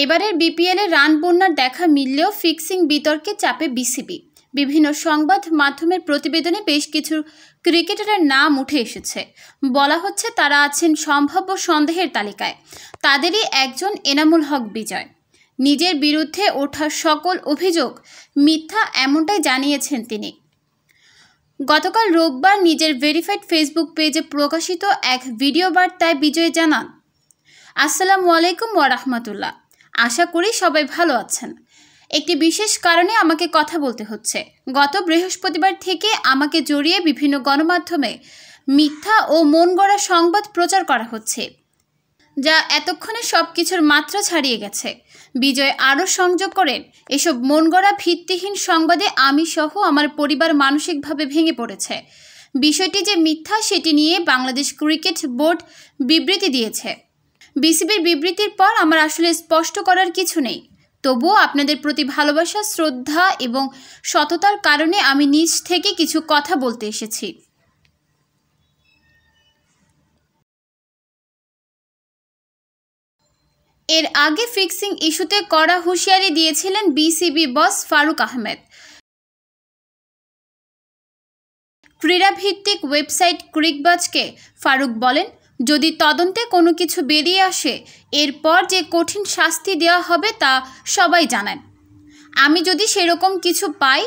এবারের বিপিএলে রান বন্যার দেখা মিললেও ফিক্সিং বিতর্কে চাপে বিসিবি। বিভিন্ন সংবাদ মাধ্যমের প্রতিবেদনে বেশ কিছু ক্রিকেটারের নাম উঠে এসেছে। বলা হচ্ছে তারা আছেন সম্ভাব্য সন্দেহের তালিকায়। তাদেরই একজন এনামুল হক বিজয়। নিজের বিরুদ্ধে ওঠা সকল অভিযোগ মিথ্যা, এমনটাই জানিয়েছেন তিনি। গতকাল রোববার নিজের ভেরিফাইড ফেসবুক পেজে প্রকাশিত এক ভিডিও বার্তায় বিজয় জানান, আসসালামু আলাইকুম ওয়া রাহমাতুল্লাহ। আশা করি সবাই ভালো আছেন। একটি বিশেষ কারণে আমাকে কথা বলতে হচ্ছে। গত বৃহস্পতিবার থেকে আমাকে জড়িয়ে বিভিন্ন গণমাধ্যমে মিথ্যা ও মন গড়া সংবাদ প্রচার করা হচ্ছে, যা এতক্ষণে সব কিছুর মাত্রা ছাড়িয়ে গেছে। বিজয় আরও সংযোগ করেন, এসব মন গড়া ভিত্তিহীন সংবাদে আমি সহ আমার পরিবার মানসিকভাবে ভেঙে পড়েছে। বিষয়টি যে মিথ্যা সেটি নিয়ে বাংলাদেশ ক্রিকেট বোর্ড বিবৃতি দিয়েছে। বিসিবির বিবৃতির পর আমার আসলে স্পষ্ট করার কিছু নেই। তবুও আপনাদের প্রতি ভালোবাসা, শ্রদ্ধা এবং সততার কারণে আমি নিজ থেকে কিছু কথা বলতে এসেছি। এর আগে ফিক্সিং ইস্যুতে কড়া হুঁশিয়ারি দিয়েছিলেন বিসিবি বস ফারুক আহমেদ। ক্রীড়াভিত্তিক ওয়েবসাইট ক্রিকবাজকে ফারুক বলেন, যদি তদন্তে কোনো কিছু বেরিয়ে আসে এরপর যে কঠিন শাস্তি দেওয়া হবে তা সবাই জানেন। আমি যদি সেরকম কিছু পাই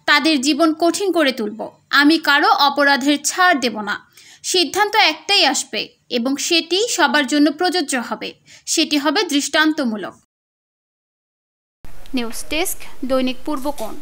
তাদের জীবন কঠিন করে তুলব। আমি কারো অপরাধের ছাড় দেব না। সিদ্ধান্ত একটাই আসবে এবং সেটি সবার জন্য প্রযোজ্য হবে। সেটি হবে দৃষ্টান্তমূলক। নিউজ ডেস্ক, দৈনিক পূর্বকোণ।